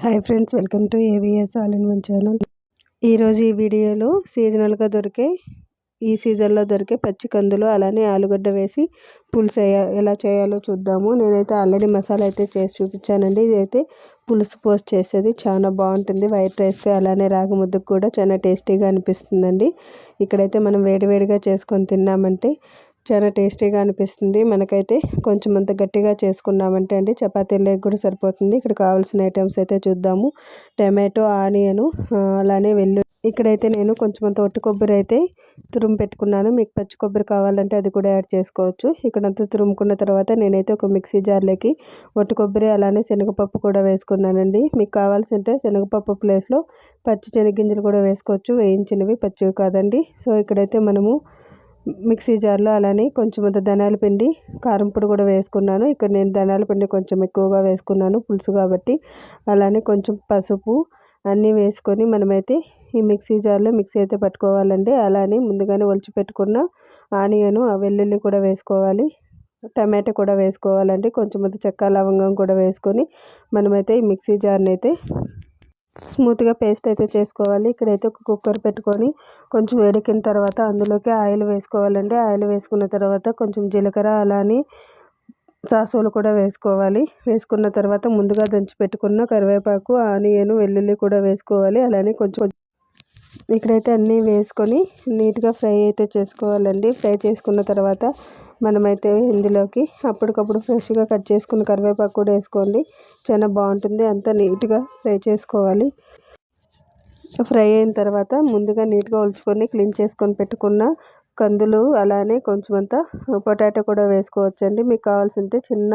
Hi friends, welcome to AVS all in one channel. ఈరోజు ఈ వీడియోలో సీజనల్గా దొరికే ఈ సీజన్లో దొరికే పచ్చి కందులు అలానే ఆలుగడ్డ వేసి పులుసు ఎలా చేయాలో చూద్దాము. నేనైతే ఆల్రెడీ మసాలా అయితే చేసి చూపించానండి. ఇదైతే పులుసు పోస్ట్ చేసేది చాలా బాగుంటుంది. వైట్ రైస్ అలానే రాగి ముద్దకు కూడా చాలా టేస్టీగా అనిపిస్తుందండి. ఇక్కడైతే మనం వేడివేడిగా చేసుకొని తిన్నామంటే చాలా టేస్టీగా అనిపిస్తుంది. మనకైతే కొంచెం అంత గట్టిగా చేసుకున్నామంటే అండి చపాతీలోకి కూడా సరిపోతుంది. ఇక్కడ కావాల్సిన ఐటమ్స్ అయితే చూద్దాము. టమాటో, ఆనియను, అలానే వెల్లుల్లి. ఇక్కడైతే నేను కొంచెం అంత ఒట్టి కొబ్బరి అయితే తురుము పెట్టుకున్నాను. మీకు పచ్చి కొబ్బరి కావాలంటే అది కూడా యాడ్ చేసుకోవచ్చు. ఇక్కడంతా తురుముకున్న తర్వాత నేనైతే ఒక మిక్సీ జార్లోకి ఒట్టి కొబ్బరి అలానే శనగపప్పు కూడా వేసుకున్నానండి. మీకు కావాల్సింటే శనగపప్పు ప్లేస్లో పచ్చి శనగగింజలు కూడా వేసుకోవచ్చు, వేయించినవి, పచ్చివి కాదండి. సో ఇక్కడైతే మనము మిక్సీ జార్లో అలానే కొంచెం అంత ధనియాల పిండి, కారం పొడి కూడా వేసుకున్నాను. ఇక్కడ నేను ధనియాల పిండి కొంచెం ఎక్కువగా వేసుకున్నాను పులుసు కాబట్టి. అలానే కొంచెం పసుపు అన్నీ వేసుకొని మనమైతే ఈ మిక్సీ జార్లో మిక్సీ అయితే పట్టుకోవాలండి. అలానే ముందుగానే ఒలిచి పెట్టుకున్న ఆనియను, వెల్లుల్లి కూడా వేసుకోవాలి. టమాటో కూడా వేసుకోవాలండి. కొంచెం అంత చెక్క, లవంగం కూడా వేసుకొని మనమైతే ఈ మిక్సీ జార్ని అయితే స్మూత్గా పేస్ట్ అయితే చేసుకోవాలి. ఇక్కడైతే ఒక కుక్కర్ పెట్టుకొని కొంచెం వేడెక్కిన తర్వాత అందులోకి ఆయిల్ వేసుకోవాలండి. ఆయిల్ వేసుకున్న తర్వాత కొంచెం జీలకర్ర అలానే సాసులు కూడా వేసుకోవాలి. వేసుకున్న తర్వాత ముందుగా దంచి పెట్టుకున్న కరివేపాకు, ఆనియన్, వెల్లుల్లి కూడా వేసుకోవాలి. అలానే కొంచెం ఇక్కడైతే అన్నీ వేసుకొని నీట్గా ఫ్రై అయితే చేసుకోవాలండి. ఫ్రై చేసుకున్న తర్వాత మనమైతే ఇందులోకి అప్పటికప్పుడు ఫ్రెష్గా కట్ చేసుకున్న కరివేపాకు కూడా వేసుకోండి. చాలా బాగుంటుంది. అంతా నీట్గా ఫ్రై చేసుకోవాలి. ఫ్రై అయిన తర్వాత ముందుగా నీట్గా ఒలుచుకొని క్లీన్ చేసుకొని పెట్టుకున్న కందులు అలానే కొంచెం అంతా పొటాటో కూడా వేసుకోవచ్చండి. మీకు కావాల్సింటే చిన్న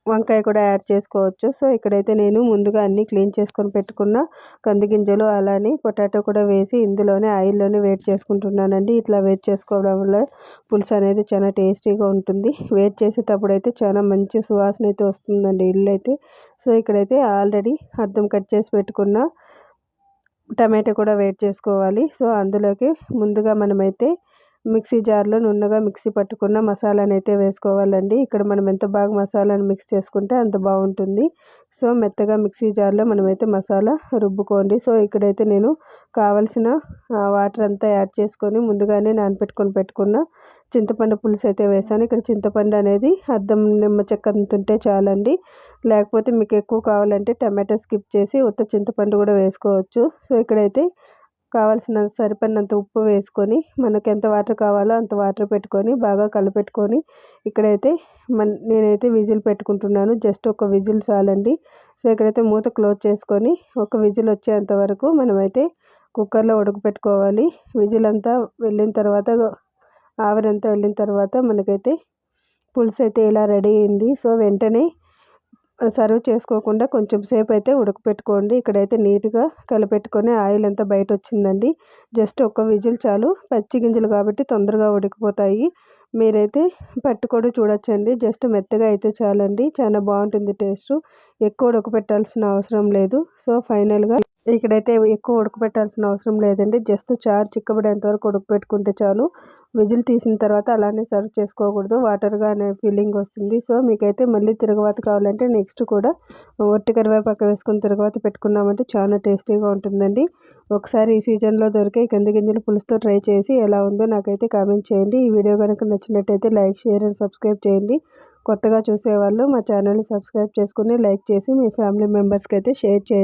వంకాయ కూడా యాడ్ చేసుకోవచ్చు. సో ఇక్కడైతే నేను ముందుగా అన్నీ క్లీన్ చేసుకొని పెట్టుకున్న కంది గింజలు అలానే పొటాటో కూడా వేసి ఇందులోనే ఆయిల్లోనే వేడి చేసుకుంటున్నానండి. ఇట్లా వేడి చేసుకోవడం వల్ల పులుసు అనేది చాలా టేస్టీగా ఉంటుంది. వేడి చేసేటప్పుడు అయితే చాలా మంచి సువాసన అయితే వస్తుందండి ఇల్లు అయితే. సో ఇక్కడైతే ఆల్రెడీ అద్దం కట్ చేసి పెట్టుకున్న టమాటో కూడా వేడి చేసుకోవాలి. సో అందులోకి ముందుగా మనమైతే మిక్సీ జార్లో నున్నగా మిక్సీ పట్టుకున్న మసాలాను అయితే వేసుకోవాలండి. ఇక్కడ మనం ఎంత బాగా మసాలాను మిక్స్ చేసుకుంటే అంత బాగుంటుంది. సో మెత్తగా మిక్సీ జార్లో మనమైతే మసాలా రుబ్బుకోండి. సో ఇక్కడైతే నేను కావలసిన వాటర్ అంతా యాడ్ చేసుకొని ముందుగానే పెట్టుకున్న చింతపండు పులుసు అయితే వేసాను. ఇక్కడ చింతపండు అనేది అర్ధం నిమ్మ చెక్క అంత ఉంటే చాలండి. లేకపోతే మీకు ఎక్కువ కావాలంటే టమాటో స్కిప్ చేసి ఉత్త చింతపండు కూడా వేసుకోవచ్చు. సో ఇక్కడైతే కావాల్సిన సరిపడినంత ఉప్పు వేసుకొని మనకు ఎంత వాటర్ కావాలో అంత వాటర్ పెట్టుకొని బాగా కలిపెట్టుకొని ఇక్కడైతే నేనైతే విజిల్ పెట్టుకుంటున్నాను. జస్ట్ ఒక విజిల్ చాలండి. సో ఇక్కడైతే మూత క్లోజ్ చేసుకొని ఒక విజిల్ వచ్చేంత వరకు మనమైతే కుక్కర్లో ఉడకపెట్టుకోవాలి. విజిల్ అంతా వెళ్ళిన తర్వాత, ఆవిరంతా వెళ్ళిన తర్వాత మనకైతే పులుసు అయితే ఇలా రెడీ అయింది. సో వెంటనే సర్వ్ చేసుకోకుండా కొంచెం సేపు అయితే ఉడకపెట్టుకోండి. ఇక్కడైతే నీట్గా కలిపెట్టుకొని ఆయిల్ అంతా బయట వచ్చిందండి. జస్ట్ ఒక విజిల్ చాలు. పచ్చి గింజలు కాబట్టి తొందరగా ఉడికిపోతాయి. మీరైతే పట్టుకొని చూడొచ్చండి. జస్ట్ మెత్తగా అయితే చాలండి. చాలా బాగుంటుంది టేస్ట్. ఎక్కువ ఉడకపెట్టాల్సిన అవసరం లేదు. సో ఫైనల్గా ఇక్కడైతే ఎక్కువ ఉడకపెట్టాల్సిన అవసరం లేదండి. జస్ట్ చారు చిక్కబడేంత వరకు ఉడకపెట్టుకుంటే చాలు. విజిల్ తీసిన తర్వాత అలానే సర్వ్ చేసుకోకూడదు, వాటర్గా అనే ఫీలింగ్ వస్తుంది. సో మీకైతే మళ్ళీ తిరగవాత కావాలంటే నెక్స్ట్ కూడా ఒట్టి కరివేపాకు వేసుకొని తిరగవాత పెట్టుకున్నామంటే చాలా టేస్టీగా ఉంటుందండి. ఒకసారి ఈ సీజన్లో దొరికే కంది గింజల పులుసుతో ట్రై చేసి ఎలా ఉందో నాకైతే కామెంట్ చేయండి. ఈ వీడియో కనుక నచ్చినట్టయితే లైక్, షేర్ అండ్ సబ్స్క్రైబ్ చేయండి. కొత్తగా చూసేవాళ్ళు మా ఛానల్ని సబ్స్క్రైబ్ చేసుకుని లైక్ చేసి మీ ఫ్యామిలీ మెంబర్స్కి అయితే షేర్ చేయండి.